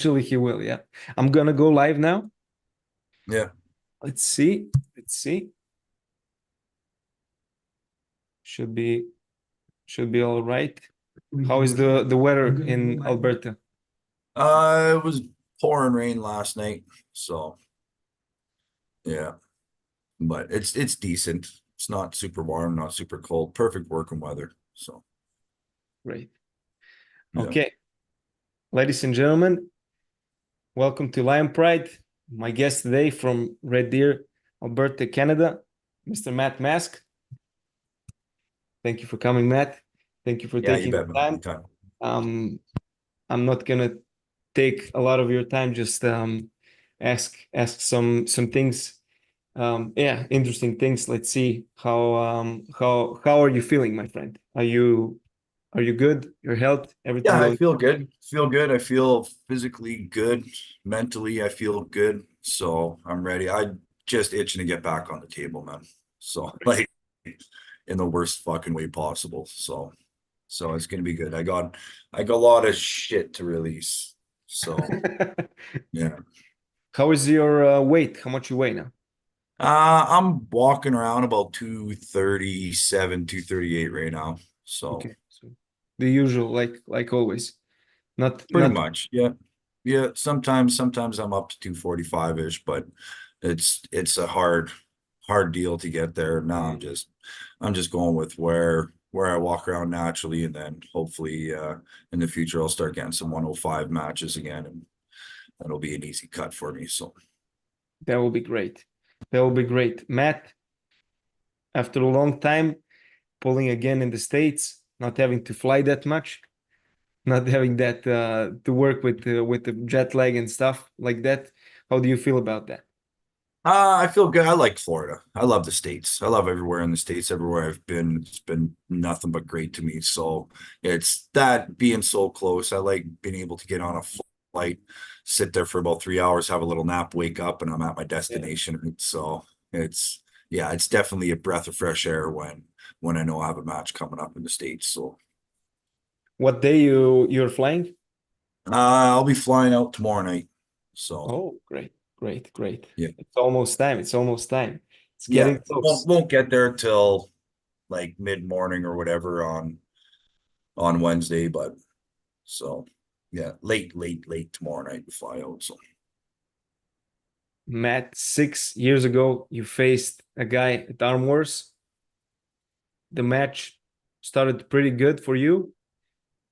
Actually, he will. Yeah. I'm gonna go live now. Yeah. Let's see. Let's see. Should be all right. How is the weather in Alberta? It was pouring rain last night, so yeah. But it's decent. It's not super warm, not super cold. Perfect working weather. So Great. yeah. Okay, ladies and gentlemen, welcome to Lion Pride. My guest today from Red Deer, Alberta, Canada, Mr. Matt Mask. Thank you for coming, Matt. Thank you for Yeah, you taking bet, the man. time. Anytime. Um, I'm not gonna take a lot of your time. Just ask some things. Yeah, interesting things. Let's see how are you feeling, my friend? Are you good? Your health, everything Yeah, I going? feel good. Feel good. I feel physically good. Mentally, I feel good. So I'm ready. I just itching to get back on the table, man. So like in the worst fucking way possible. So it's gonna be good. I got a lot of shit to release. So yeah. How is your weight? How much you weigh now? I'm walking around about 237, 238 right now. So Okay, so the usual, like always. pretty Not much. Yeah. Yeah. Sometimes I'm up to 245-ish, but it's a hard deal to get there. Now I'm just going with where I walk around naturally, and then hopefully in the future I'll start getting some 105 matches again, and that'll be an easy cut for me. So That will be great. That will be great, Matt. After a long time pulling again in the States, not having to fly that much, not having that to work with the jet lag and stuff like that. How do you feel about that? I feel good. I like Florida. I love the States. I love everywhere in the States. Everywhere I've been, it's been nothing but great to me. So it's that being so close. I like being able to get on a flight, sit there for about 3 hours, have a little nap, wake up, and I'm at my Yeah. destination. So it's yeah, it's definitely a breath of fresh air when I know I have a match coming up in the States. So What day you're flying? I'll be flying out tomorrow night. So Oh, great, great, great. yeah. It's almost time. It's almost time. It's Yeah. getting Won't close. won't get there till like mid-morning or whatever on Wednesday, but so yeah, late tomorrow night to fly out. So Matt, 6 years ago, you faced a guy at Arm Wars. The match started pretty good for you,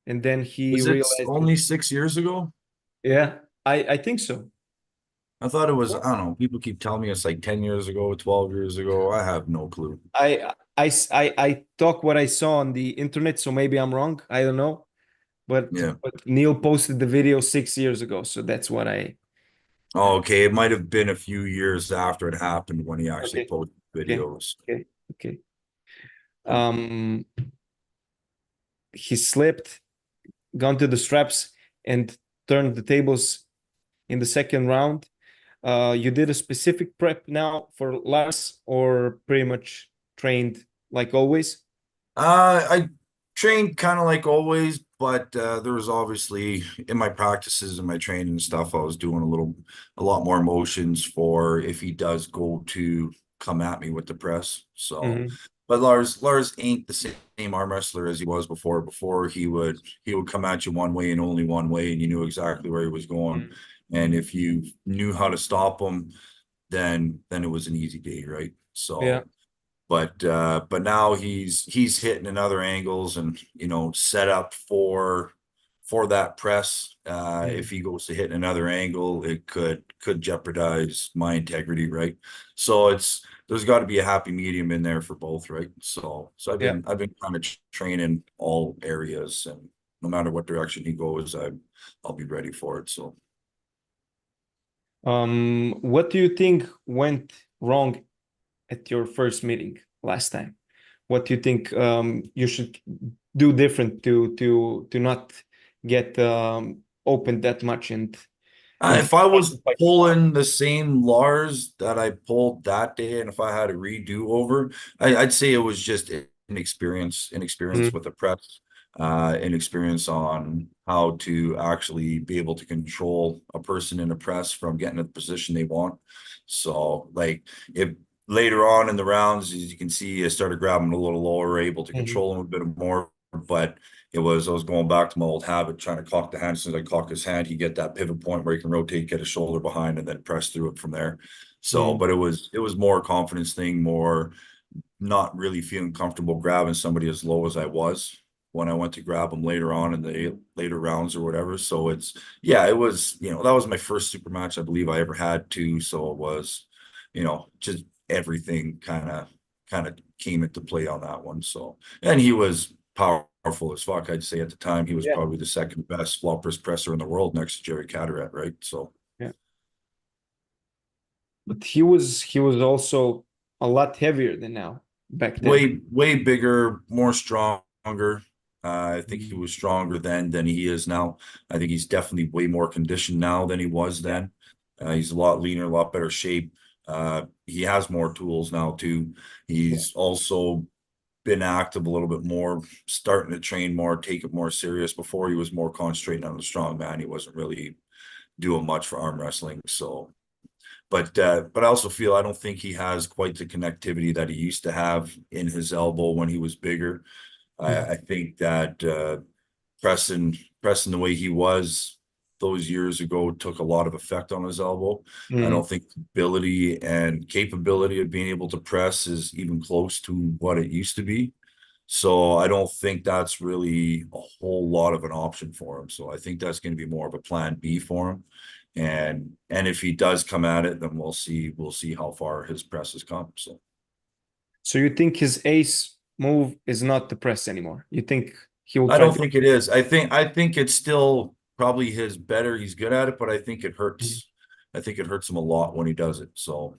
and then he was it realized that, only 6 years ago? yeah, I think so. I thought it was, I don't know. People keep telling me it's like 10 years ago, 12 years ago. I have no clue. I talk what I saw on the internet, so maybe I'm wrong. I don't know, but Yeah. Neil posted the video 6 years ago, so that's what I. Oh, okay. It might have been a few years after it happened when he actually Okay, posted okay, videos. okay, okay. Um, he slipped, gone to the straps, and turned the tables in the second round. You did a specific prep now for Lars, or pretty much trained like always? I trained kind of like always, but there was obviously in my practices and my training and stuff, I was doing a lot more motions for if he does go to come at me with the press. So, Hmm. but Lars ain't the same arm wrestler as he was before. Before he would come at you one way and only one way, and you knew exactly where he was going. And if you knew how to stop him, then it was an easy day, right? Yeah. So but now he's hitting in other angles and set up for that press. If Mm. he goes to hit another angle, it could jeopardize my integrity, right? So there's got to be a happy medium in there for both, right? So I've Yeah. been kind of training all areas, and no matter what direction he goes, I'll be ready for it. So What do you think went wrong at your first meeting last time? What do you think you should do different to not get opened that much and If I was fight so hard? pulling the same Lars that I pulled that day, and if I had a redo over, I'd say it was just inexperience Mm. with the press. and experience on how to actually be able to control a person in a press from getting to the position they want. So like if later on in the rounds, as you can see, I started grabbing a little lower, able to Mhm. control him a bit more, but I was going back to my old habit, trying to cock the hand. As soon as I cock his hand, you get that pivot point where you can rotate, get a shoulder behind, and then press through it from there. So, Mhm. but it was more a confidence thing, more not really feeling comfortable grabbing somebody as low as I was when I went to grab him later on in the later rounds or whatever. So it's, yeah, it was, that was my first super match I believe I ever had too. So it was, just everything kind of came into play on that one. So, and he was powerful as fuck. I'd say at the time he was Yeah. probably the second best flop wrist presser in the world next to Jerry Caderet, right? So Yeah. But he was also a lot heavier than now back then. way bigger, more stronger. I think he Mhm. was stronger then than he is now. I think he's definitely way more conditioned now than he was Yeah. then. He's a lot leaner, a lot better shape. He has more tools now too. Yeah. He's also been active a little bit more, starting to train more, take it more serious. Before he was more concentrating on the strong man. He wasn't really doing much for arm wrestling. So but I also feel I don't think he has quite the connectivity that he used to have in his elbow when he was bigger. I think that pressing the way he was those years ago took a lot of effect on his elbow. I Mhm. don't think the ability and capability of being able to press is even close to what it used to be. So I don't think that's really a whole lot of an option for him. So I think that's going to be more of a plan B for him. And if he does come at it, then we'll see how far his press has come. So So you think his ace move is not the press anymore? You think he will I try don't to? think it is. I think it's still probably his better. He's good at it, but I think it Mhm. hurts. I think it hurts him a lot when he does it. So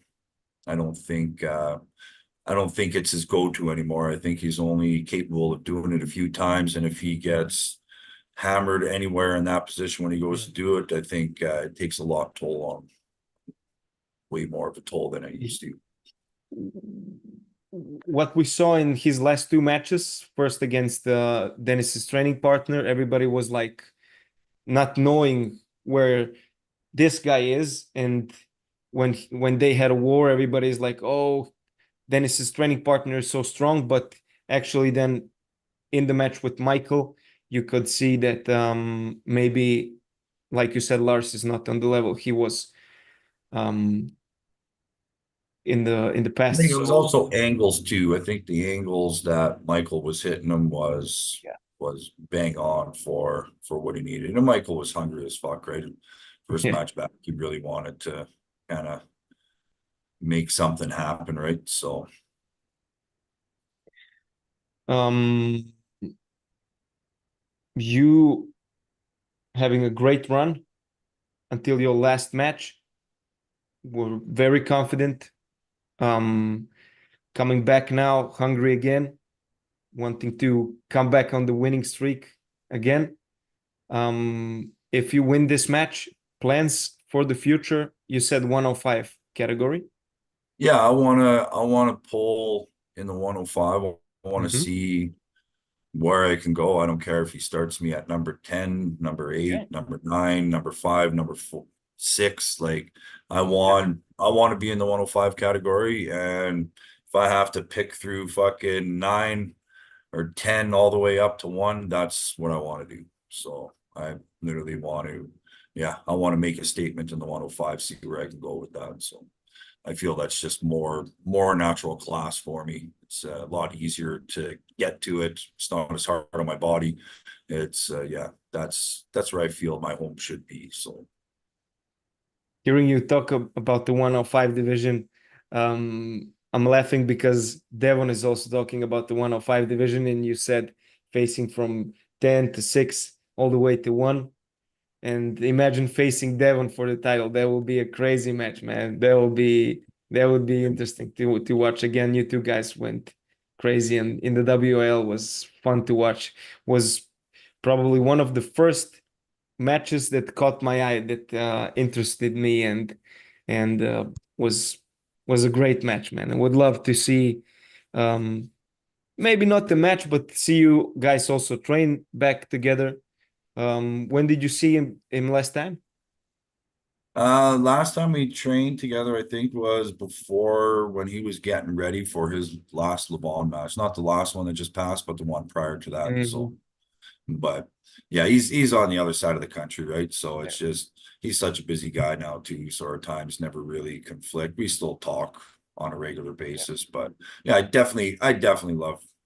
I don't think I don't think it's his go-to anymore. I think he's only capable of doing it a few times, and if he gets hammered anywhere in that position when he goes to do it, I think it takes a lot toll on him, way more of a toll than it used to. What we saw in his last two matches, first against Dennis's training partner, everybody was like not knowing where this guy is, and when they had a war, everybody's like, "Oh, Dennis's training partner is so strong," but actually, then in the match with Michael, you could see that maybe, like you said, Lars is not on the level he was um, in the I past. think it was So also angles too. I think the angles that Michael was hitting him was yeah, was bang on for what he needed. And Michael was hungry as fuck, right? First yeah. match back, he really wanted to kind of make something happen, right? So Um, you having a great run until your last match. Were very confident. Um, Coming back now, hungry again, wanting to come back on the winning streak again. If you win this match, plans for the future? You said 105 category. yeah, I wanna pull in the 105. I want to Mm-hmm. see where I can go. I don't care if he starts me at number 10, number Yeah. 8, number 9, number 5, number 4, 6. Like I Yeah. want I want to be in the 105 category. And if I have to pick through fucking 9 or 10 all the way up to 1, that's what I want to do. So I literally want to, yeah, I want to make a statement in the 105, see where I can go with that. So I feel that's just more natural class for me. It's a lot easier to get to it. It's not as hard on my body. It's yeah, that's where I feel my home should be. So Hearing you talk about the 105 division, I'm laughing because Devon is also talking about the 105 division, and you said facing from 10 to 6 all the way to 1. And imagine facing Devon for the title. That will be a crazy match, man. That would be interesting to watch again. You two guys went crazy, and in the WL was fun to watch. Was probably one of the first matches that caught my eye, that interested me, and was a great match, man. I would love to see um, maybe not the match, but see you guys also train back together. When did you see him last time? Last time we trained together, I think was before when he was getting ready for his last Levon match. Not the last one that just passed, but the one prior to that. So, Mhm. but yeah, he's on the other side of the country, right? So Yeah. it's just he's such a busy guy now too. So our times never really conflict. We still talk on a regular Yeah. basis, but yeah, I definitely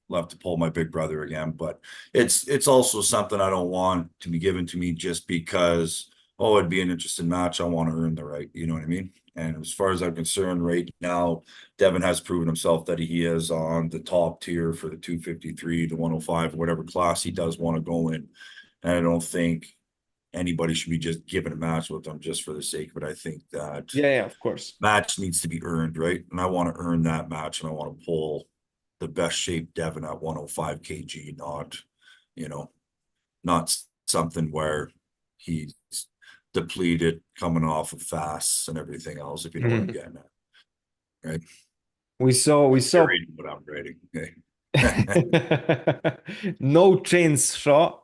love to pull my big brother again. But it's also something I don't want to be given to me just because, oh, it'd be an interesting match. I want to earn the right. You know what I mean? And as far as I'm concerned, right now, Devon has proven himself that he is on the top tier for the 253 to 105, whatever class he does want to go in. And I don't think anybody should be just given a match with him just for the sake of it. I think that Yeah, yeah, of course. match needs to be earned, right? And I want to earn that match, and I want to pull the best shape Devon at 105 kg, not, you know, not something where he's depleted coming off of fasts and everything else, if you know what I'm Mhm. getting at, right? We saw You're reading what I'm writing. Okay. no chains Shaw.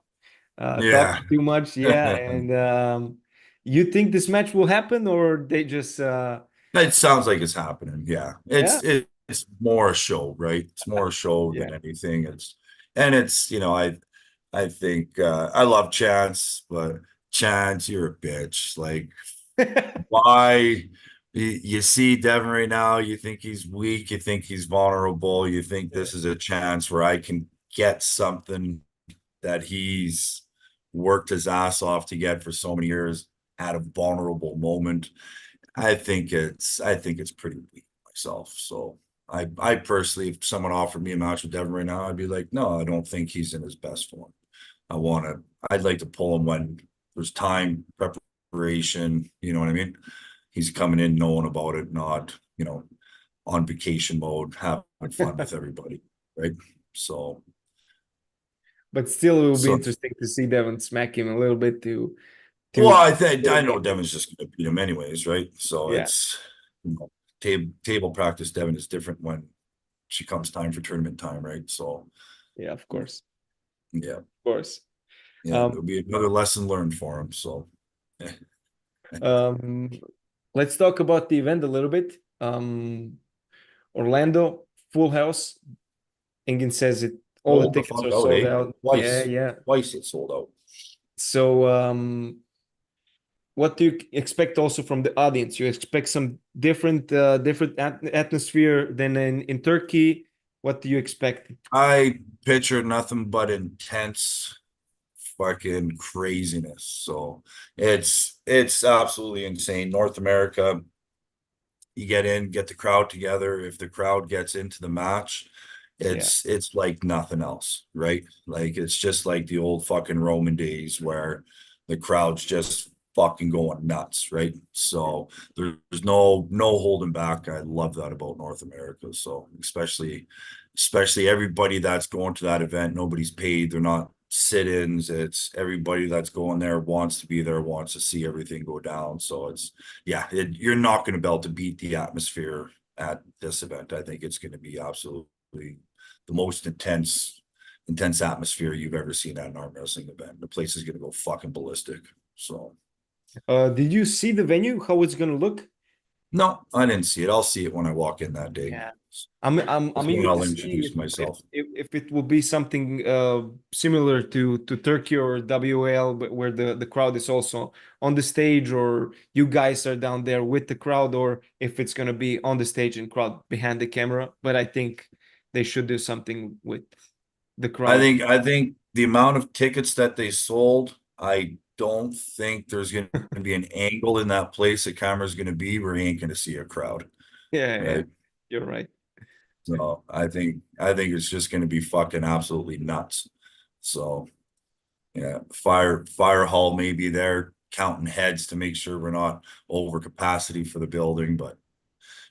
Yeah. Talking too much, yeah. And you think this match will happen, or they just It sounds like it's happening. Yeah. yeah, It's more a show, right? It's more a show yeah. than anything. It's, I think I love Chance, but Chance, you're a bitch. Like, why you see Devin right now, you think he's weak, you think he's vulnerable, you think Yeah. this is a chance where I can get something that he's worked his ass off to get for so many years at a vulnerable moment. I think it's pretty weak myself. So I personally, if someone offered me a match with Devin right now, I'd be like, no, I don't think he's in his best form. I'd like to pull him when there's time, preparation, you know what I mean? He's coming in knowing about it, not, on vacation mode, having fun with everybody, right? So, But still, it will be so interesting to see Devon smack him a little bit well, to I know Devin's just going to beat him anyways, right? So yeah, it's table practice. Devin is different when she comes time for tournament time, right? So yeah, yeah, of course. yeah, Um, it'll be another lesson learned for him. So yeah. um, let's talk about the event a little bit. Orlando, full house. Engin says it. All the Sold the tickets fuck are out, sold eh? out. Yeah, Twice, yeah. twice it sold out. So, what do you expect also from the audience? You expect some different atmosphere than in Turkey. What do you expect? I pictured nothing but intense fucking craziness. So it's absolutely insane. North America, you get in, get the crowd together. If the crowd gets into the match, Yeah, it's like nothing else, right? Like it's just like the old fucking Roman days where the crowd's just fucking going nuts, right? So there's no holding back. I love that about North America. So especially everybody that's going to that event, nobody's paid. They're not sit-ins. It's everybody that's going there wants to be there, wants to see everything go down. So you're not going to be able to beat the atmosphere at this event. I think it's going to be absolutely the most intense atmosphere you've ever seen at an arm wrestling event. The place is going to go fucking ballistic. So did you see the venue? How it's gonna look? no, I didn't see it. I'll see it when I walk in that day. Yeah. I'm Hopefully eager to I'll see introduce myself. if it will be something similar to Turkey or WAL, but where the crowd is also on the stage, or you guys are down there with the crowd, or if it's gonna be on the stage and crowd behind the camera. But I think they should do something with the I crowd. think I think the amount of tickets that they sold, I don't think there's going to be an angle in that place the camera's going to be where you ain't going to see a crowd, Yeah, yeah, right? you're right. So I think it's just going to be fucking absolutely nuts. So yeah, fire hall may be there counting heads to make sure we're not over capacity for the building, but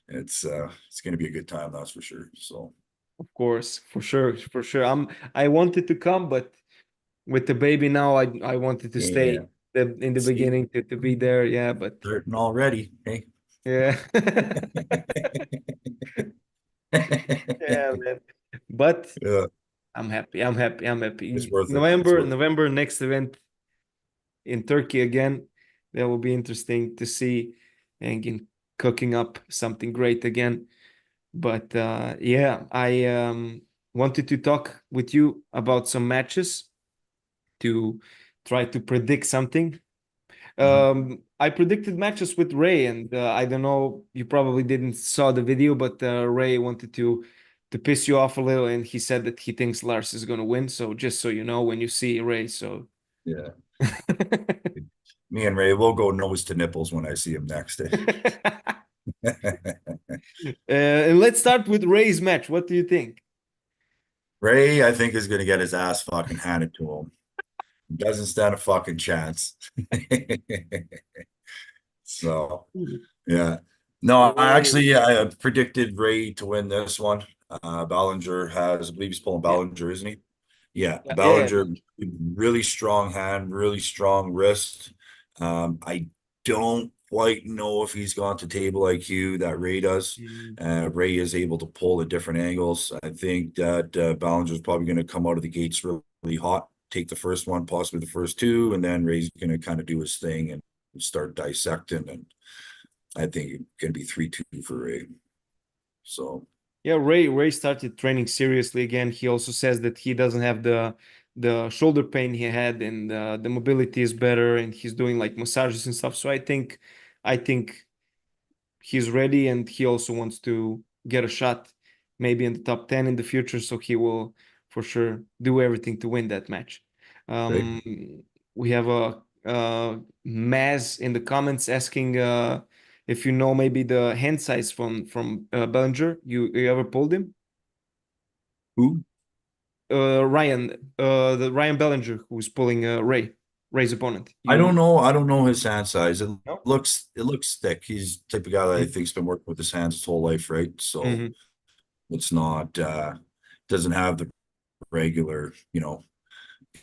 it's going to be a good time, that's for sure. So Of course, for sure, for sure. I wanted to come, but with the baby now, I wanted to yeah, stay in the see, beginning to be there. Yeah, but certain already, hey. yeah. Yeah, man. But Yeah, I'm happy. I'm happy. I'm it's happy. worth it. It's November, worth it. November, next event in Turkey again. That will be interesting to see and cooking up something great again. But yeah, I wanted to talk with you about some matches to try to predict something. Mhm. I predicted matches with Ray, and I don't know, you probably didn't saw the video, but Ray wanted to piss you off a little, and he said that he thinks Lars is gonna win. So just so you know, when you see Ray, so Yeah. Me and Ray will go nose to nipples when I see him next. and let's start with Ray's match. What do you think? Ray, I think, is gonna get his ass fucking handed to him. Doesn't stand a fucking chance. So yeah. No, I Oh, actually I predicted Ray to win this one. Ballinger has, I believe he's pulling yeah, Ballinger, isn't he? Yeah, yeah, yeah, yeah. Ballinger, really strong hand, really strong wrist. I don't quite know if he's got the table IQ that Ray does. Mm. Ray is able to pull at different angles. I think that Ballinger's probably going to come out of the gates really hot, take the first one, possibly the first two, and then Ray's going to kind of do his thing and start dissecting. And I think it's going to be 3-2 for Ray. So Yeah, Ray started training seriously again. He also says that he doesn't have the shoulder pain he had, and the mobility is better, and he's doing like massages and stuff. So I think he's ready, and he also wants to get a shot maybe in the top 10 in the future, so he will for sure do everything to win that match. right. um we have a Maz in the comments asking if you know maybe the hand size from Bellinger. You ever pulled him? Who? Ryan, the Ryan Bellinger, who's pulling Ray's opponent. I You don't know. I don't know his hand size. It know? looks thick. He's the type of guy that I think's been working with his hands his whole life, right? So Mm-hmm. it's not doesn't have the regular,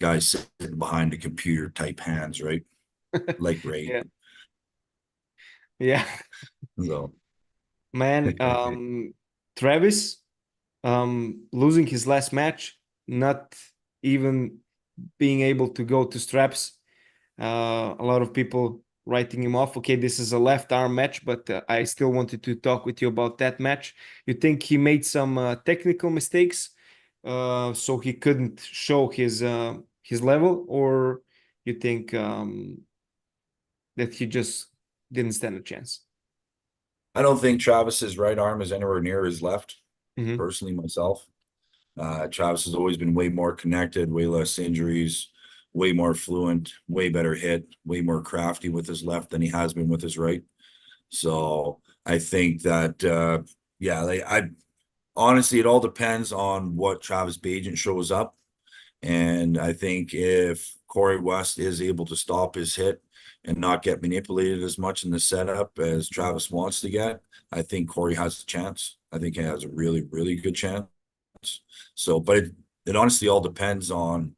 guy sitting behind a computer type hands, right? Like Ray. Yeah, yeah. So Man, Travis, losing his last match, not even being able to go to straps. A lot of people writing him off. Okay, this is a left arm match, but I still wanted to talk with you about that match. You think he made some technical mistakes, so he couldn't show his level, or you think that he just didn't stand a chance? I don't think Travis's right arm is anywhere near his left, Mm-hmm. personally, myself. Travis has always been way more connected, way less injuries, way more fluent, way better hit, way more crafty with his left than he has been with his right. So I think that yeah, like I honestly, it all depends on what Travis Bagent shows up. And I think if Corey West is able to stop his hit and not get manipulated as much in the setup as Travis wants to get, I think Corey has a chance. I think he has a really, really good chance. So, but it honestly all depends on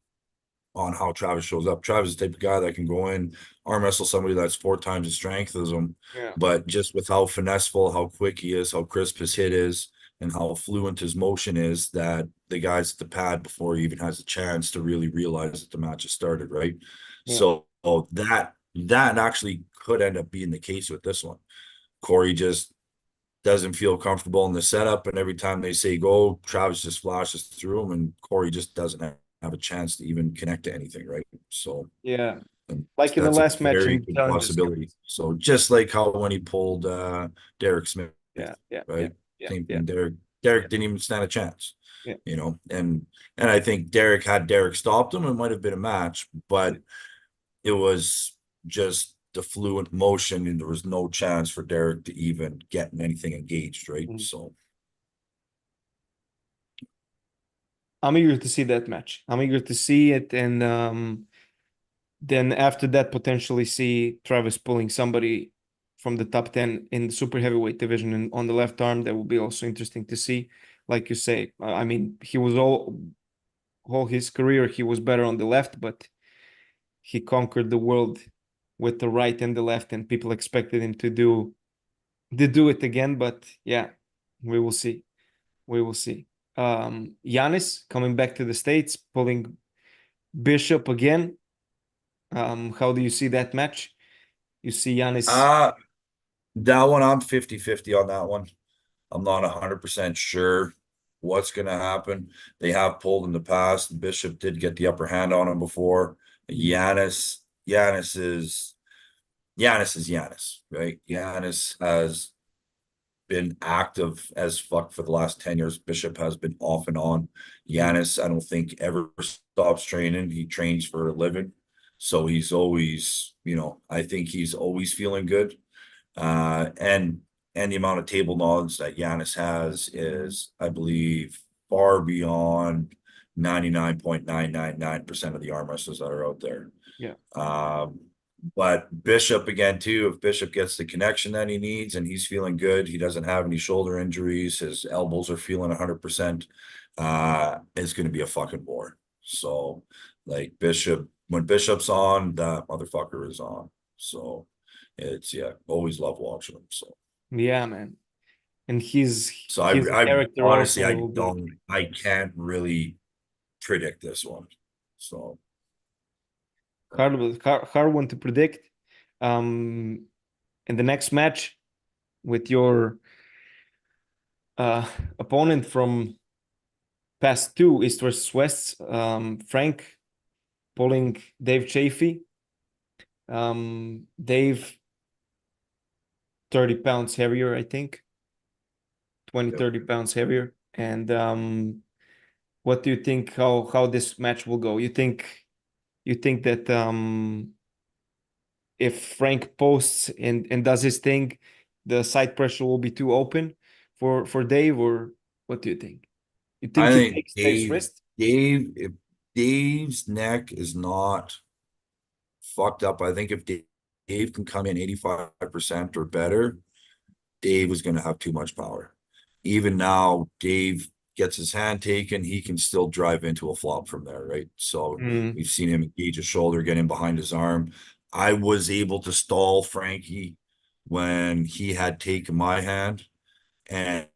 how Travis shows up. Travis is the type of guy that can go in, arm wrestle somebody that's 4 times his strength as him, Yeah. but just with how finesseful, how quick he is, how crisp his hit is, and how fluent his motion is, that the guy's at the pad before he even has a chance to really realize that the match has started, right? Yeah. So that actually could end up being the case with this one. Corey just doesn't feel comfortable in the setup, and every time they say go, Travis just flashes through him, and Corey just doesn't have a chance to even connect to anything, right? So Yeah. Like in the that's a last match very in good Challenges Cup. possibility. So just like how when he pulled Derek Smith, Yeah, yeah, yeah, right? yeah, Same yeah, thing. Derek yeah, didn't even stand a chance, yeah. and I think Derek stopped him, it might have been a match, but it was just the fluent motion, and there was no chance for Derek to even get anything engaged, right? Mhm. So I'm eager to see that match. I'm eager to see it, and then after that, potentially see Travis pulling somebody from the top 10 in the super heavyweight division and on the left arm. That will be also interesting to see. Like you say, I mean, he was all his career, he was better on the left, but he conquered the world with the right and the left, and people expected him to do it again. But yeah, we will see. We will see. Giannis coming back to the States, pulling Bishop again. How do you see that match? You see Giannis. That one, I'm 50-50 on that one. I'm not 100% sure what's going to happen. They have pulled in the past. Bishop did get the upper hand on him before. Giannis is Giannis, right? Giannis has been active as fuck for the last 10 years. Bishop has been off and on. Giannis, I don't think ever stops training. He trains for a living. So he's always, I think he's always feeling good. And the amount of table knowledge that Giannis has is, I believe, far beyond 99.999% of the arm wrestlers that are out there. Yeah. But Bishop again too, if Bishop gets the connection that he needs and he's feeling good, he doesn't have any shoulder injuries, his elbows are feeling 100%, it's going to be a fucking war. So like Bishop, when Bishop's on, that motherfucker is on. So it's, always love watching him. So Yeah, man. And his I character honestly, also will be I can't really predict this one. So hard one to predict. In the next match with your opponent from past two East versus West, Frank pulling Dave Chafee. Dave 30 pounds heavier, I think. 20, 30 pounds heavier. And what do you think how this match will go? You think that if Frank posts and does his thing, the side pressure will be too open for Dave, or what do you think? You I think he think takes Dave's wrist? If Dave's neck is not fucked up, I think if Dave can come in 85% or better, Dave is going to have too much power. Even now, Dave gets his hand taken, he can still drive into a flop from there, right? So we've seen him engage his shoulder, get in behind his arm. I was able to stall Frankie when he had taken my hand, and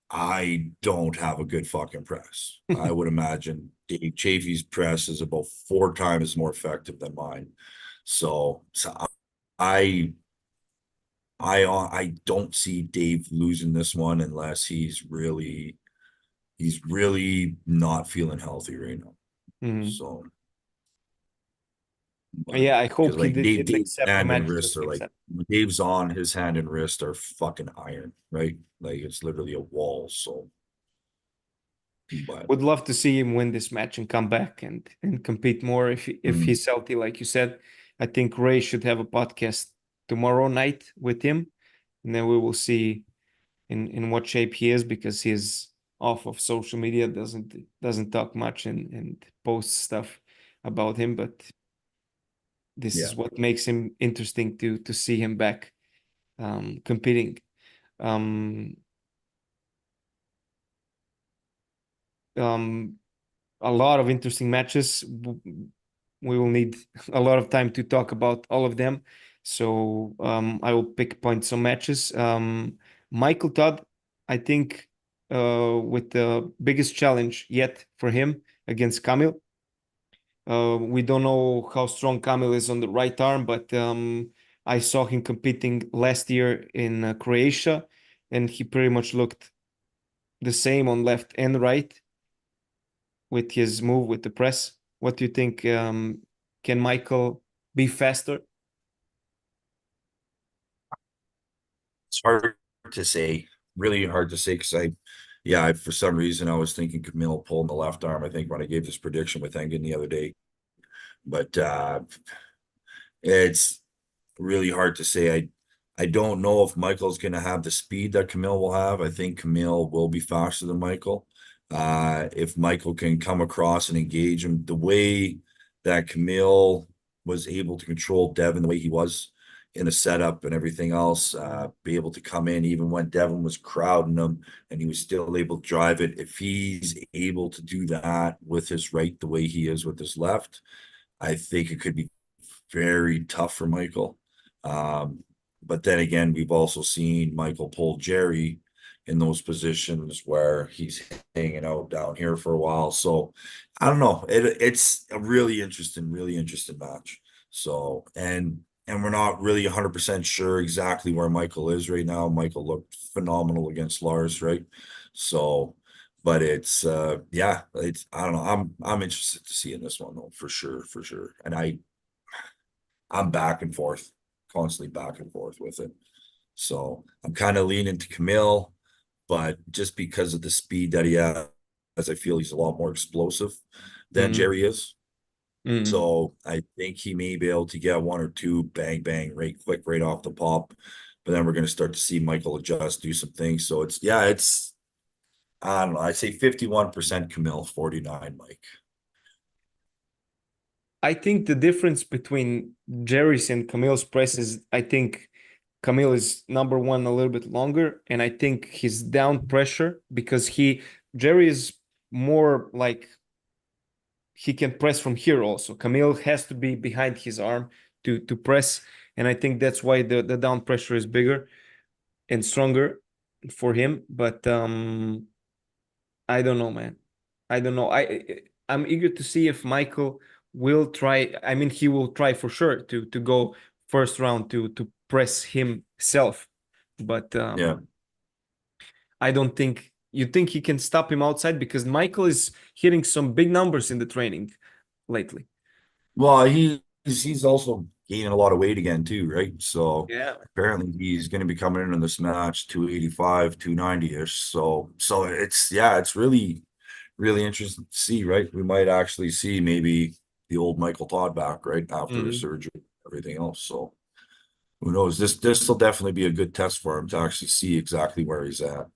I don't have a good fucking press. I would imagine Dave Chafee's press is about 4 times more effective than mine. So I don't see Dave losing this one unless he's really not feeling healthy right now. So, Yeah, I because hope he like did Dave's accept the hand and match. wrist Just are like accept. when Dave's on, his hand and wrist are fucking iron, right? Like it's literally a wall. So, but Would love to see him win this match and come back and compete more if he's healthy, like you said. I think Ray should have a podcast tomorrow night with him, and then we will see in what shape he is, because he's off of social media, doesn't talk much and posts stuff about him, but this yeah, is what makes him interesting to see him back competing. Um, um, a lot of interesting matches. We will need a lot of time to talk about all of them. So I will pick points on matches. Michael Todd, I think, with the biggest challenge yet for him against Kamil. We don't know how strong Kamil is on the right arm, but I saw him competing last year in Croatia, and he pretty much looked the same on left and right with his move with the press. What do you think? Can Michael be faster? it's hard to say, really hard to say because for some reason I was thinking Camille pulling the left arm. I think when I gave this prediction with Engen the other day, but it's really hard to say. I don't know if Michael's going to have the speed that Camille will have. I think Camille will be faster than Michael. If Michael can come across and engage him the way that Camille was able to control Devon, the way he was in the setup and everything else, be able to come in even when Devon was crowding him and he was still able to drive it. If he's able to do that with his right the way he is with his left, I think it could be very tough for Michael. But then again, we've also seen Michael pull Jerry in those positions where he's hanging out down here for a while. So I don't know. It's a really interesting match. So and we're not really 100% sure exactly where Michael is right now. Michael looked phenomenal against Lars, right? So, but it's yeah, it's I don't know. I'm interested to see in this one though, for sure, for sure. And I'm back and forth, constantly back and forth with it. So I'm kind of leaning to Camille, but just because of the speed that he has, I feel he's a lot more explosive than Mm, Jerry is. mm. So I think he may be able to get one or two bang bang right quick right off the pop. But then we're going to start to see Michael adjust, do some things. So it's yeah, it's I don't know. I say 51% Camille, 49 Mike. I think the difference between Jerry's and Camille's press is I think Camille is number one a little bit longer, and I think his down pressure because Jerry is more like he can press from here also. Camille has to be behind his arm to press, and I think that's why the down pressure is bigger and stronger for him. But I don't know, man. I don't know. I'm eager to see if Michael will try. I mean, he will try for sure to go first round to press himself. But Yeah. I don't think you think he can stop him outside because Michael is hitting some big numbers in the training lately. Well, he's also gaining a lot of weight again too, right? So Yeah. apparently he's going to be coming in this match 285, 290-ish. So it's yeah, it's really interesting to see, right? We might actually see maybe the old Michael Todd back, right? After his Mhm. surgery, everything else. So who knows? This will definitely be a good test for him to actually see exactly where he's at.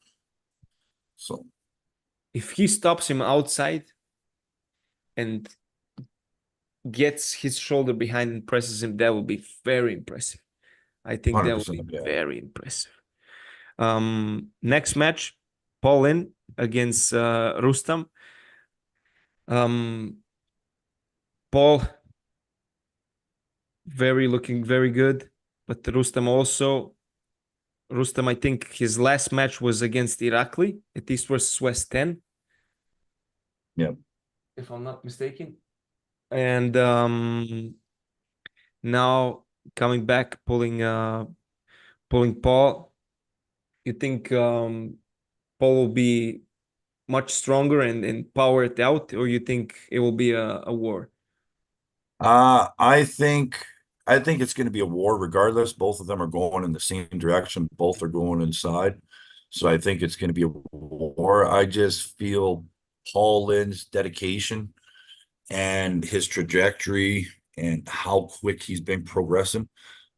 So If he stops him outside and gets his shoulder behind and presses him, that will be very impressive. I think that will 100%, be yeah. very impressive. Next match, Paulin against Rustam. Um, Paul looking very good, but Rustam, I think his last match was against Irakli at East vs West 10, Yeah. if I'm not mistaken. And now coming back, pulling Paul. You think Paul will be much stronger and power it out, or you think it will be a war? Uh, I think I think it's going to be a war regardless. Both of them are going in the same direction. Both are going inside. So I think it's going to be a war. I just feel Paul Lynn's dedication and his trajectory and how quick he's been progressing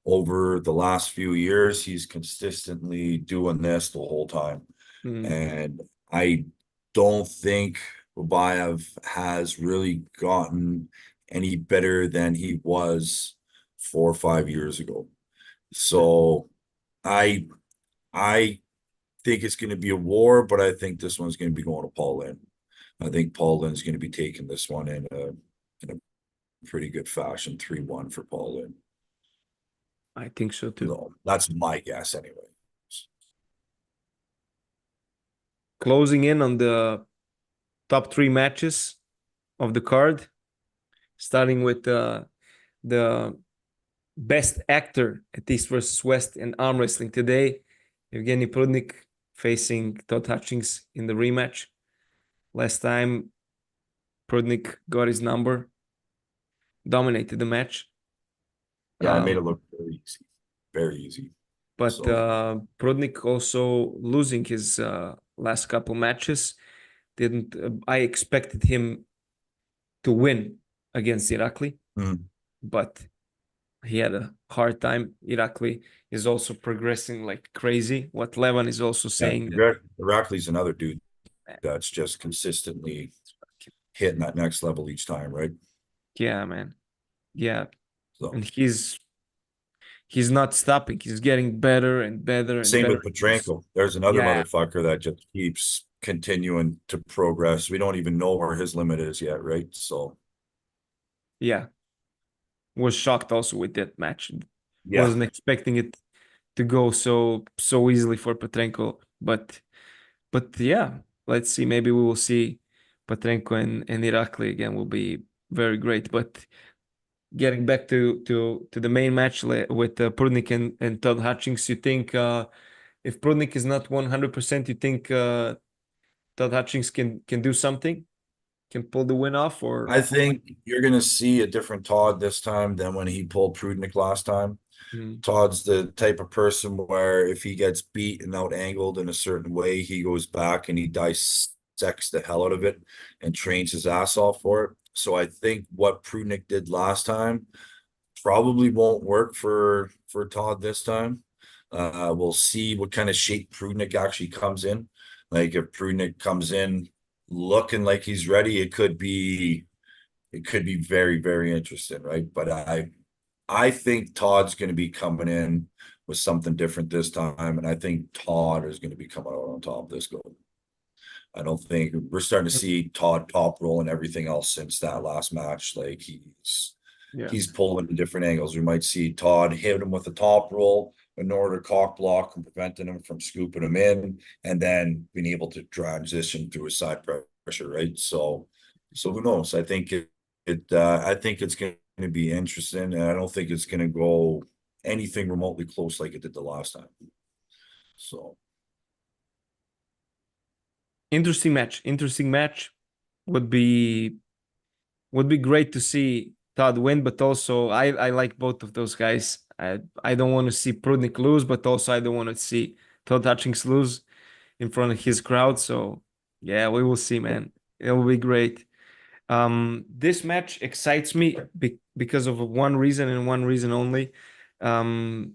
over the last few years. He's consistently doing this the whole time. Mm, And I don't think Babayev has really gotten any better than he was 4 or 5 years ago. So I I think it's going to be a war, but I think this one's going to be going to Paul Lynn. I think Paul Lynn's going to be taking this one in a pretty good fashion, 3-1 for Paul Lynn. I think so too. No, that's my guess anyway. Closing in on the top three matches of the card, starting with the best actor at East vs West in arm wrestling today. Evgeny Prudnik facing Todd Hutchings in the rematch. Last time, Prudnik got his number, dominated the match. Yeah, I made it Um, look very easy. Very easy. but So Prudnik also losing his last couple matches. Didn't I expected him to win against Irakli, mm, but he had a hard time. Irakli is also progressing like crazy. What Levan is also yeah, saying that Irakli's another dude that's just consistently hitting that next level each time, right? yeah, man, yeah, So and he's not stopping. He's getting better and better and same better. with Petrenko. There's another Yeah, motherfucker that just keeps continuing to progress. We don't even know where his limit is yet, right? So yeah. Was shocked also with that match. yeah, Wasn't expecting it to go so easily for Petrenko, but But yeah, let's see. Maybe we will see Petrenko and Irakli again. Will be very great. But getting back to the main match with Prudnik and Todd Hutchings, you think if Prudnik is not 100%, you think Todd Hutchings can do something, can pull the win off, or I think you're gonna see a different Todd this time than when he pulled Prudnik last time. mm, Todd's the type of person where if he gets beat and out angled in a certain way, he goes back and he dissects the hell out of it and trains his ass off for it. So I think what Prudnik did last time probably won't work for Todd this time. We'll see what kind of shape Prudnik actually comes in. Like if Prudnik comes in looking like he's ready, it could be very, very interesting, right? But I think Todd's going to be coming in with something different this time, and I think Todd is going to be coming out on top of this go. I don't think we're starting to see Todd top roll and everything else since that last match. Like yeah, he's pulling in different angles. We might see Todd hit him with a top roll in order to cock block and preventing him from scooping him in, and then being able to transition through a side pressure, right? So who knows? I think it's going to be interesting, and I don't think it's going to go anything remotely close like it did the last time. So interesting match. Interesting match would be great to see Todd win, but also I like both of those guys. I don't want to see Prudnik lose, but also I don't want to see Todd Hutchings lose in front of his crowd. So yeah, we will see, man. It will be great. This match excites me because of one reason and one reason only. Um,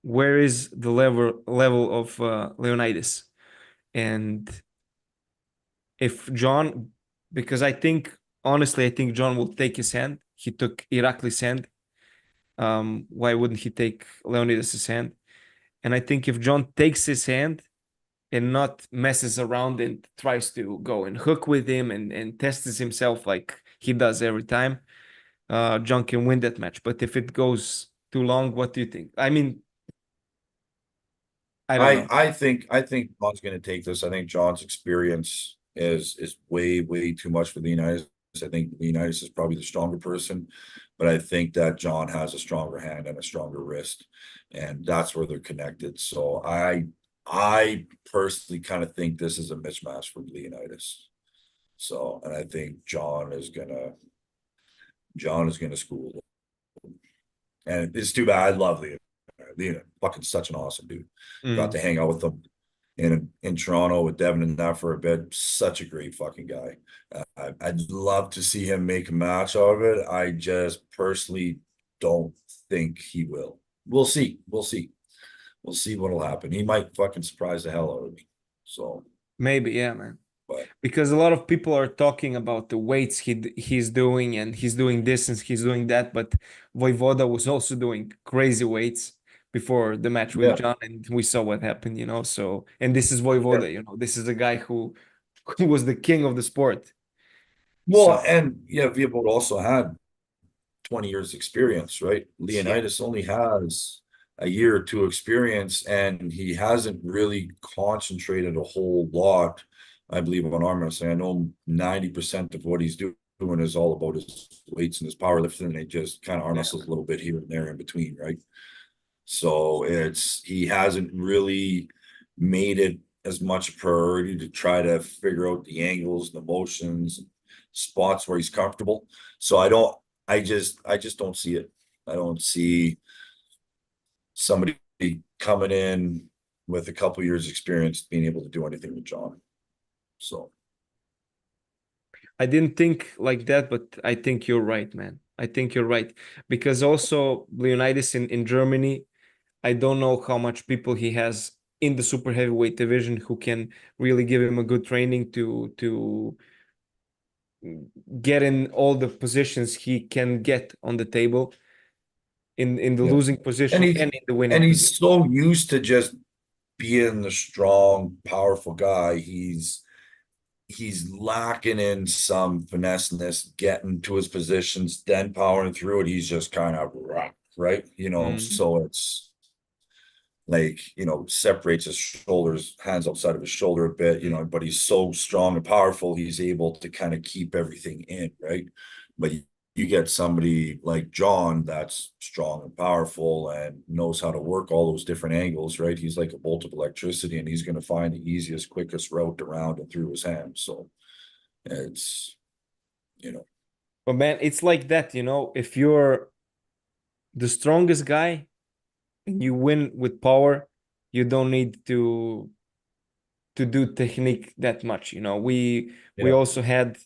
where is the level of Leonidas? And if John, because I think honestly, I think John will take his hand. He took Irakli's hand. Why wouldn't he take Leonidas's hand? And I think if John takes his hand and not messes around and tries to go and hook with him and tests himself like he does every time, John can win that match. But if it goes too long, what do you think? I mean, I don't know. I think John's going to take this. I think John's experience is way way too much for the United. I think the United is probably the stronger person, but I think that John has a stronger hand and a stronger wrist, and that's where they're connected. So I personally kind of think this is a mismatch for Leonidas. So, and I think John is gonna school. And it's too bad. I love Leonidas. Leonidas, fucking such an awesome dude. Got Mm, to hang out with him in Toronto with Devin and that for a bit. Such a great fucking guy. I'd love to see him make a match out of it. I just personally don't think he will. We'll see. We'll see. We'll see what'll happen. He might fucking surprise the hell out of me. So, maybe, yeah, man. but Because a lot of people are talking about the weights he's doing and he's doing this and he's doing that, but Voivoda was also doing crazy weights before the match with yeah, John, and we saw what happened, you know. So, and this is yeah. Voivoda, you know, this is a guy who was the king of the sport. Well, So, and yeah, Viabold also had 20 years experience, right? yeah, Leonidas only has a year or two experience, and he hasn't really concentrated a whole lot, I believe, on arm wrestling. I know 90% of what he's doing is all about his weights and his powerlifting, and he just kind of arm yeah, wrestles a little bit here and there in between, right? So he hasn't really made it as much a priority to try to figure out the angles, the motions, spots where he's comfortable. So I just don't see it. I don't see somebody coming in with a couple years experience being able to do anything with John. So I didn't think like that, but I think you're right, man. I think you're right because also Leonidas in Germany, I don't know how much people he has in the super heavyweight division who can really give him a good training to get in all the positions he can get on the table in the yeah. losing And position he's and in the winning and position. he's so used to just being the strong, powerful guy. He's lacking in some finesseness, getting to his positions, then powering through it. He's just kind of rock, right? Mm. So like, separates his shoulders, hands outside of his shoulder a bit, but he's so strong and powerful, he's able to kind of keep everything in, right? But you get somebody like John that's strong and powerful and knows how to work all those different angles, right? He's like a bolt of electricity, and he's going to find the easiest, quickest route around and through his hands. So it's, But man, it's like that, if you're the strongest guy and you win with power, you don't need to do technique that much. We yeah. also had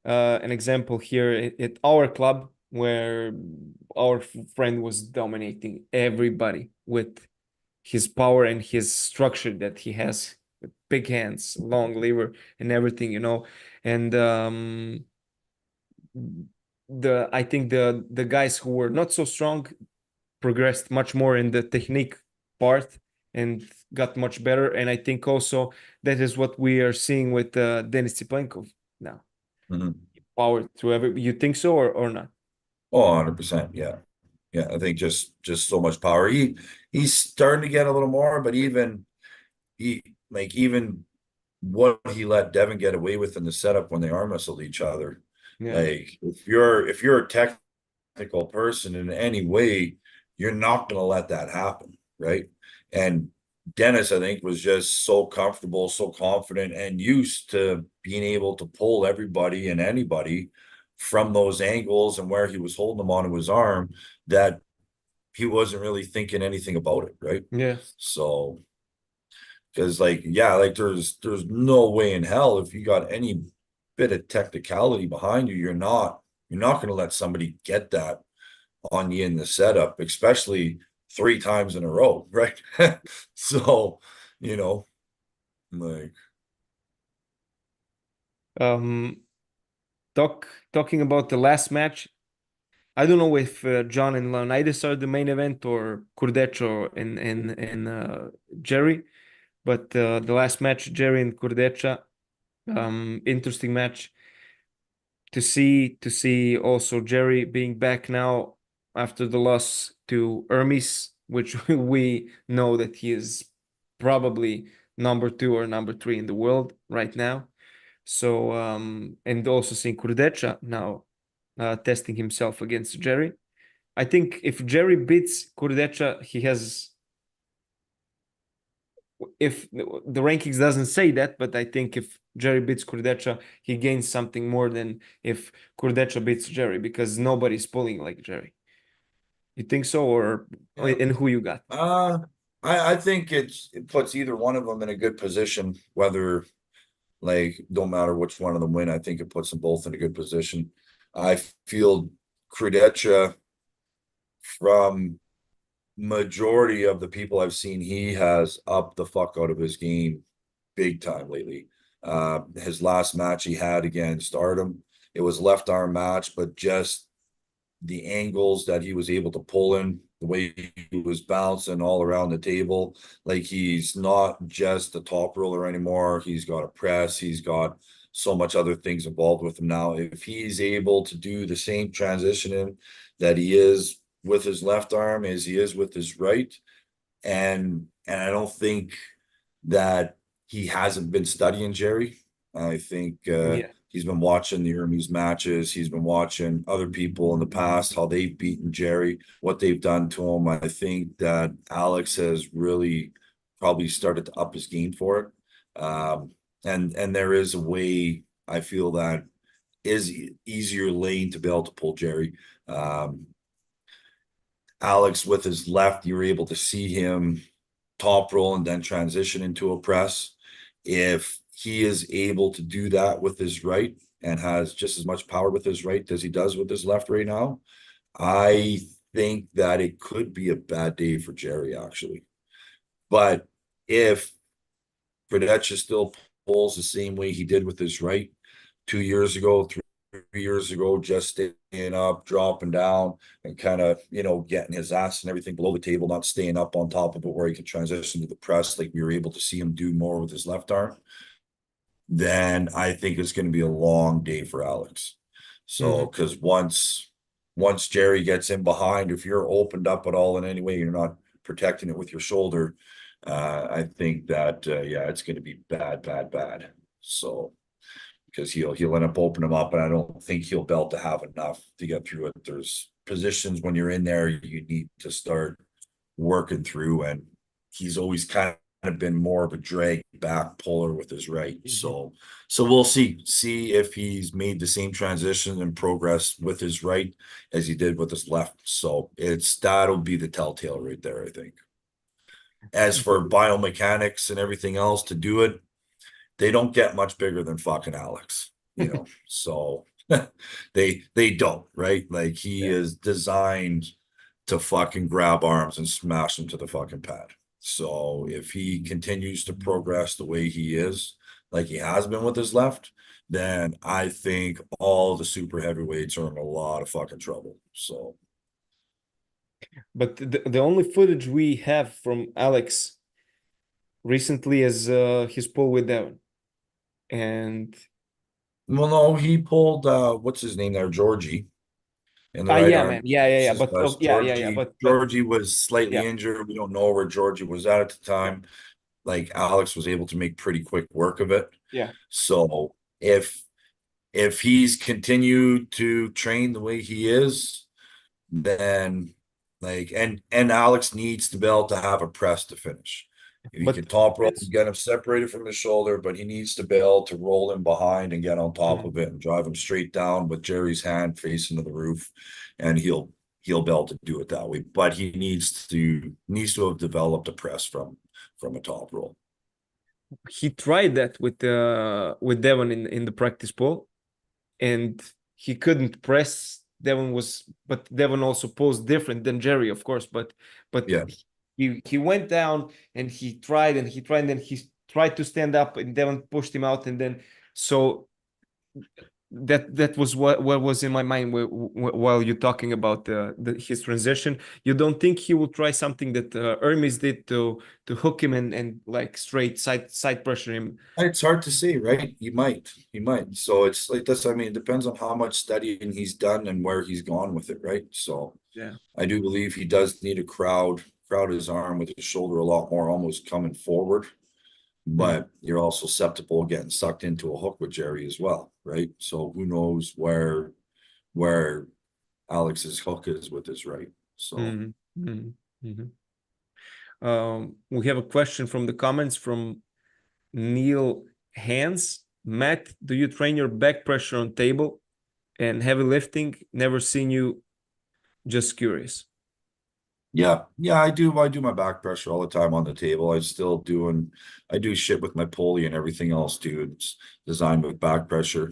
an example here at our club where our friend was dominating everybody with his power and his structure that he has, with big hands, long lever, and everything. And I think the guys who were not so strong progressed much more in the technique part and got much better. And I think also that is what we are seeing with Denis Tsiplankov now. Mhm. Power through every. You think so or not? Oh, 100%. Yeah. Yeah. I think just so much power. He's starting to get a little more, but even what he let Devin get away with in the setup when they arm wrestled each other. Yeah. Like if you're a technical person in any way, you're not gonna let that happen, right? And Dennis, I think, was just so comfortable, so confident, and used to being able to pull everybody and anybody from those angles and where he was holding them onto his arm, that he wasn't really thinking anything about it, right? Yeah. So, because like there's no way in hell, if you got any bit of technicality behind you, you're not going to let somebody get that on you in the setup, especially 3 times in a row, right? So, you know, like, Um, talking about the last match. I don't know if John and Leonidas are the main event or Kurdecho and Jerry, but the last match, Jerry and Kurdecha, interesting match to see also Jerry being back now after the loss to Hermes, which we know that he is probably number 2 or number 3 in the world right now. So and also seeing Kurdecha now testing himself against Jerry. I think if Jerry beats Kurdecha, he has. If the rankings doesn't say that, but I think if Jerry beats Kurdecha, he gains something more than if Kurdecha beats Jerry, because nobody's pulling like Jerry. You think so, or yeah. and who you got? Uh, I think it puts either one of them in a good position, whether like don't matter which one of them win. I think it puts them both in a good position. I feel Credetia, from majority of the people I've seen, he has upped the fuck out of his game big time lately. His last match he had against Artem, it was left arm match, but just the angles that he was able to pull in, the way he was bouncing all around the table. Like, he's not just a top roller anymore. He's got a press. He's got so much other things involved with him now. If he's able to do the same transitioning that he is with his left arm as he is with his right, and I don't think that he hasn't been studying Jerry. I think Yeah, he's been watching the Hermes matches. He's been watching other people in the past, how they've beaten Jerry, what they've done to him. I think that Alex has really probably started to up his game for it. And there is a way, I feel, that is easier lane to be able to pull Jerry. Alex with his left, you're able to see him top roll and then transition into a press. If he is able to do that with his right and has just as much power with his right as he does with his left right now, I think that it could be a bad day for Jerry, actually. But if Fredetcha still pulls the same way he did with his right 2 years ago, 3 years ago, just staying up, dropping down, and kind of, getting his ass and everything below the table, not staying up on top of it where he can transition to the press like we were able to see him do more with his left arm, then I think it's going to be a long day for Alex. So, hmm because once Jerry gets in behind, if you're opened up at all in any way, you're not protecting it with your shoulder, I think that yeah, it's going to be bad. So because he'll end up opening him up, and I don't think he'll be able to have enough to get through it. There's positions when you're in there you need to start working through, and he's always kind of been more of a drag back puller with his right. So we'll see if he's made the same transition and progress with his right as he did with his left. So that'll be the telltale right there, I think. As for biomechanics and everything else to do it, they don't get much bigger than fucking Alex, so they don't, right? Like he is designed to fucking grab arms and smash them to the fucking pad. So if he continues to progress the way he is, like he has been with his left, then I think all the super heavyweights are in a lot of fucking trouble. So, But the only footage we have from Alex recently is his pull with Devon. And well, no, he pulled what's his name there, Georgie, in the right yeah, arm. man. Yeah. His But best. yeah. But Georgie was slightly yeah. injured. We don't know where Georgie was at the time. Like Alex was able to make pretty quick work of it. Yeah. So if he's continued to train the way he is, then like and Alex needs to be able to have a press to finish. If he But can top roll, it's get him separated from his shoulder, but he needs to be able to roll him behind and get on top of it and drive him straight down with Jerry's hand facing to the roof, and he'll be able to do it that way. But he needs to have developed a press from a top roll. he tried that with Devon in the practice pool, and he couldn't press. But Devon also posed different than Jerry, of course. But Yeah. he went down and he tried and then he tried to stand up, and Devon pushed him out, and then so that was what was in my mind while you're talking about his transition. You don't think he will try something that Hermes did to hook him and like straight side pressure him? It's hard to say, right? He might. So it's like this. I mean, it depends on how much studying he's done and where he's gone with it, right? So Yeah. I do believe he does need to crowd his arm with his shoulder a lot more, almost coming forward. But you're also susceptible getting sucked into a hook with Jerry as well, right? So who knows where Alex's hook is with his right. So We have a question from the comments from Neil Hans. Matt, do you train your back pressure on table and heavy lifting? Never seen you. Just curious. yeah, I do my back pressure all the time on the table. I do shit with my pulley and everything else, dude. It's designed with back pressure.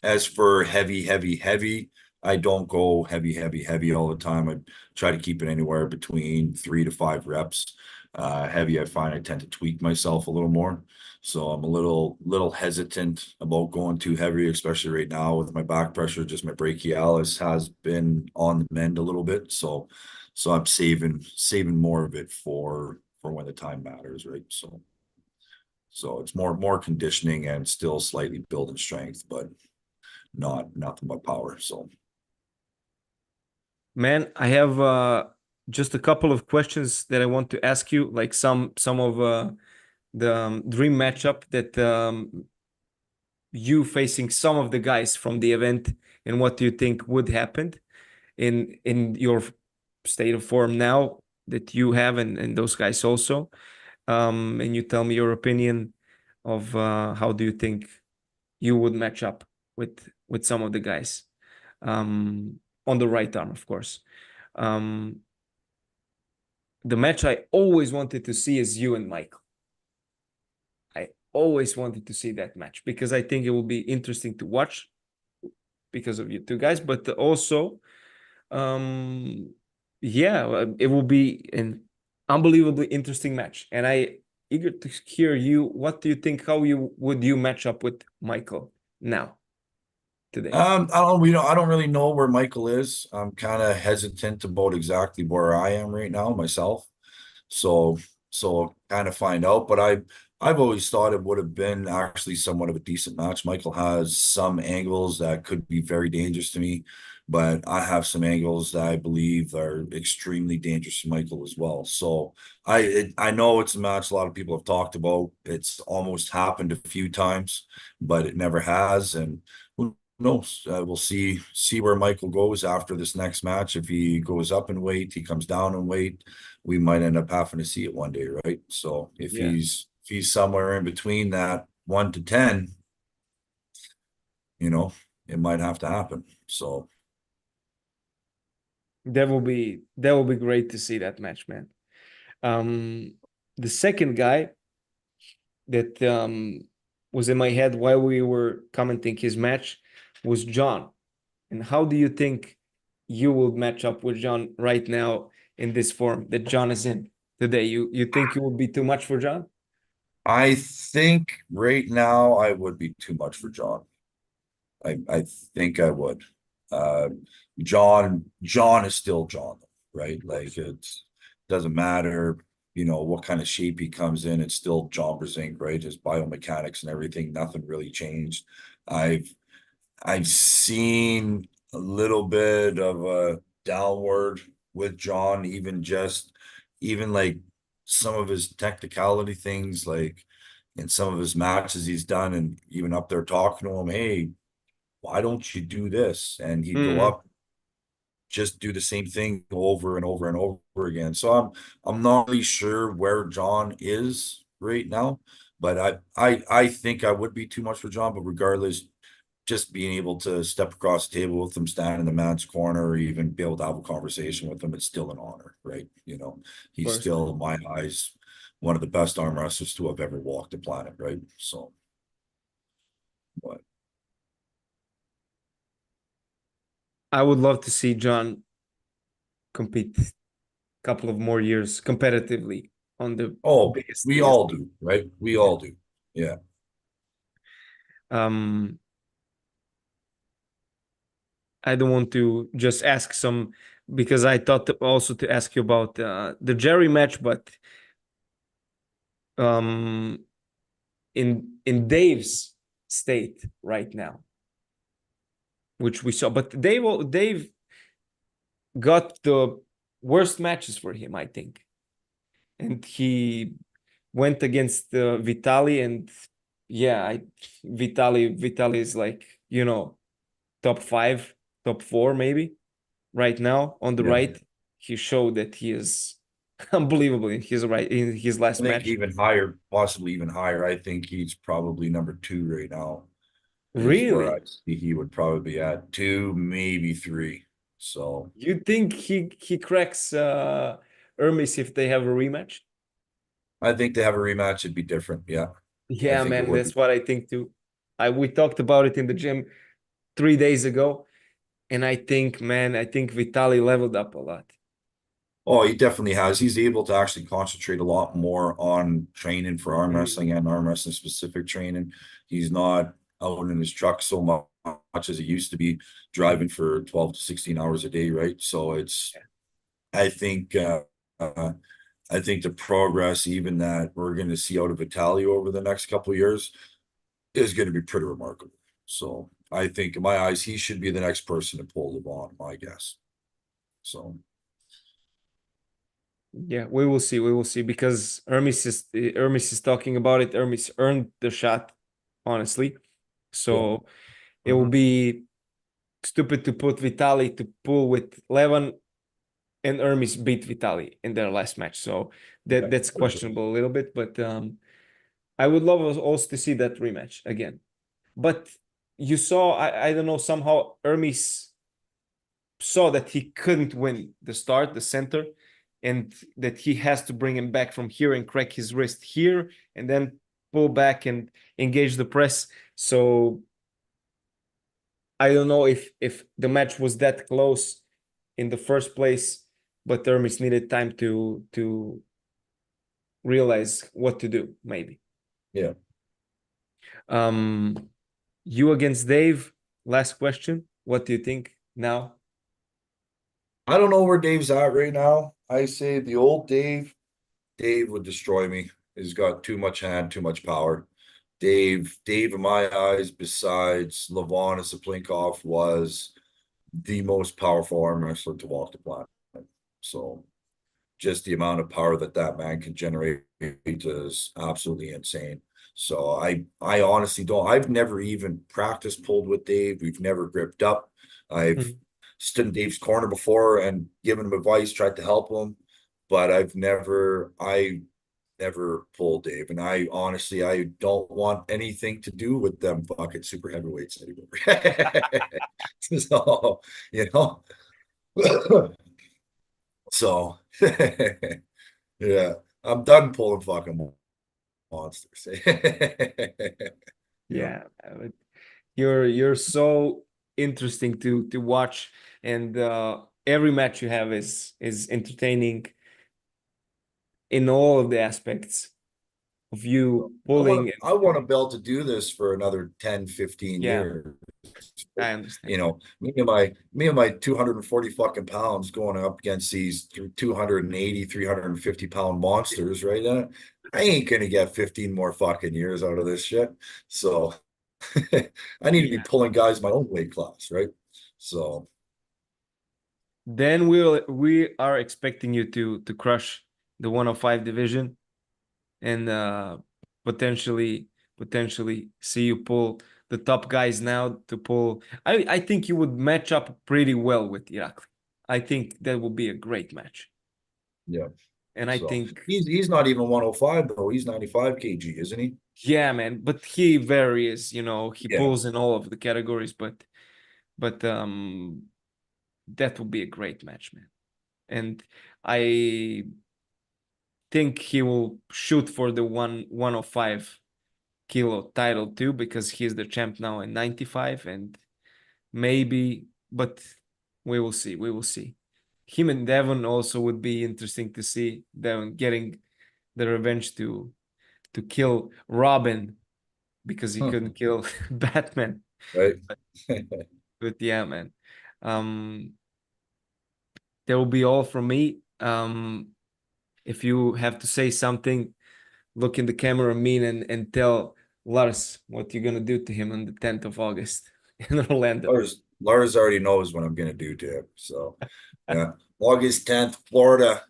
As for heavy, I don't go heavy all the time. I try to keep it anywhere between 3 to 5 reps. Heavy, I find I tend to tweak myself a little more. So I'm a little hesitant about going too heavy, especially right now with my back pressure. Just my brachialis has been on the mend a little bit. So I'm saving more of it for when the time matters, right? So it's more conditioning and still slightly building strength, but nothing but power. So Man, I have just a couple of questions that I want to ask you, like some of the dream matchup that you facing some of the guys from the event, and what do you think would happen in your state of form now that you have, and those guys also, and you tell me your opinion of how do you think you would match up with some of the guys on the right arm, of course. The match I always wanted to see is you and Michael. I always wanted to see that match because I think it will be interesting to watch because of you two guys, but also yeah, it will be an unbelievably interesting match, and I eager to hear you. What do you think? How would you match up with Michael now today? I don't really know where Michael is. I'm kind of hesitant about exactly where I am right now myself. So kind of find out, but I've always thought it would have been actually somewhat of a decent match. Michael has some angles that could be very dangerous to me, but I have some angles that I believe are extremely dangerous to Michael as well. So I know it's a match a lot of people have talked about. It's almost happened a few times, but it never has. And who knows? We'll see where Michael goes after this next match. If he goes up in weight, he comes down in weight, we might end up having to see it one day, right? So Yeah, if he's somewhere in between that 1 to 10, you know, it might have to happen. So that will be great to see that match, man. Um, the second guy that was in my head while we were commenting his match was John. And how do you think you will match up with John right now in this form that John is in today? You think you will be too much for John? I think right now I would be too much for John. I think I would. Uh, John is still John, right? Of Like course. it doesn't matter, what kind of shape he comes in. It's still John Brzenk, right? His biomechanics and everything, nothing really changed. I've I've seen a little bit of a downward with John, even like some of his technicality things, like in some of his matches he's done, and even up there talking to him, hey, why don't you do this? And he'd go Mm, up, just do the same thing over and over and over again. So I'm not really sure where John is right now, but I think I would be too much for John, but regardless, just being able to step across the table with him, stand in the man's corner, or even be able to have a conversation with him, it's still an honor, right? of He's course. still, in my eyes, one of the best arm wrestlers to have ever walked the planet, right? So, but I would love to see John compete a couple of more years competitively on the oh, biggest we biggest. all do, right? We Yeah. all do. Yeah. Um, I don't want to just ask some because I thought also to ask you about the Jerry match, but um, in Dave's state right now, which we saw, but Dave got the worst matches for him, I think, and he went against Vitali, and yeah, Vitali is like top five, top four maybe right now on the Yeah. right. He showed that he is unbelievable in his I last think match. even higher, possibly even higher. I think he's probably number two right now, is where I Really? see he would probably be at two, maybe three. So You think he cracks Ermis if they have a rematch? I think to have a rematch, it'd be different. Yeah, I Yeah, think it man, would be. that's what I think too. I We talked about it in the gym 3 days ago, and I think Vitali leveled up a lot. Oh, he definitely has. He's able to actually concentrate a lot more on training for arm Mm, wrestling and arm wrestling specific training. He's not out in his truck so much as he used to be, driving for 12 to 16 hours a day, right? So I think, uh, I think the progress even that we're going to see out of Italia over the next couple of years is going to be pretty remarkable. So I think in my eyes, he should be the next person to pull the ball, my guess. So yeah, we will see. We will see because Hermes is talking about it. Hermes earned the shot, honestly. yeah. So it will Mhm. be stupid to put Vitali to pull with Levan, and Hermes beat Vitali in their last match. So Yeah, that's for sure. questionable a little bit, but I would love also to see that rematch again. But you saw, I don't know, somehow Hermes saw that he couldn't win the center, and that he has to bring him back from here and crack his wrist here, and then pull back and engage the press. So I don't know if the match was that close in the first place, but Hermes needed time to realize what to do, maybe. Yeah. Um, you against Dave. Last question. What do you think now? I don't know where Dave's at right now. I say the old Dave would destroy me. has got too much hand, too much power. Dave, in my eyes, besides Levon and Saplinkov, was the most powerful arm wrestler to walk the planet. So just the amount of power that man can generate is absolutely insane. So I honestly don't. I've never even practiced pulled with Dave. We've never gripped up. I've Mhm. stood in Dave's corner before and given him advice, tried to help him, but I never pulled Dave. And I honestly, I don't want anything to do with them fucking super heavyweights anymore. So, you know, so yeah, I'm done pulling fucking monsters. Yeah. Yeah, you're so interesting to watch, and every match you have is entertaining in all of the aspects of you pulling. I want to be able to do this for another 10, 15 Yeah, years. I understand. You know, me and my 240 fucking pounds going up against these 280, 350 pound monsters, right? I ain't gonna get 15 more fucking years out of this shit. So I need to be Yeah. pulling guys my own weight class, right? So Then we are expecting you to crush the 105 division, and potentially potentially see you pull the top guys now to pull. I think you would match up pretty well with Irakli. I think that would be a great match. yeah. And I So think, he's not even 105 though. He's 95 kg, isn't he? yeah, man, but he varies, he Yeah. pulls in all of the categories, but that would be a great match, man. And I think he will shoot for the 105 kilo title too, because he's the champ now in 95, and maybe, but we will see. We will see. Him and Devon also would be interesting to see Devon getting the revenge to kill Robin because he couldn't kill Batman. Right. But, but yeah, man. Um, that will be all from me. If you have to say something, look in the camera, mean, and tell Lars what you're gonna do to him on the 10th of August in Orlando. Lars already knows what I'm gonna do to him. So yeah. August 10th, Florida.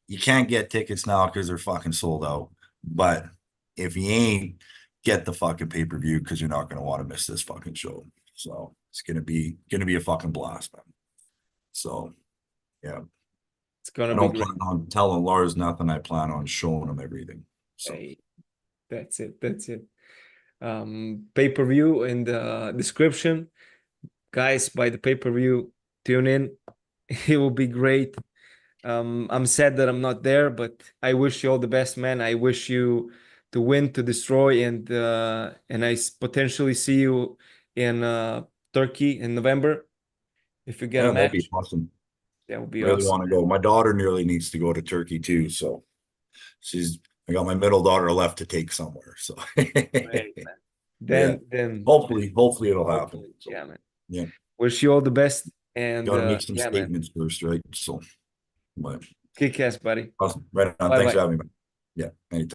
You can't get tickets now because they're fucking sold out. But if you ain't, get the fucking pay-per-view because you're not gonna want to miss this fucking show. So it's gonna be a fucking blast, man. So yeah. It's gonna I be don't great. plan on telling Lars nothing. I plan on showing him everything. So Hey, that's it. That's it. Pay-per-view in the description. Guys, by the pay-per-view, tune in. It will be great. I'm sad that I'm not there, but I wish you all the best, man. I wish you to win, to destroy, and potentially see you in Turkey in November if you get a yeah, that'd be match. awesome. That would be Really awesome. want to go. My daughter nearly needs to go to Turkey too. So she's I got my middle daughter left to take somewhere. So Great, man. yeah. Hopefully it'll happen. Hopefully, So yeah, man. yeah. Wish you all the best, and Got to make some yeah, man. statements first, right? So but Kick ass, buddy. awesome. Right on. Bye Thanks for bye. having me. Man. Yeah. Anytime.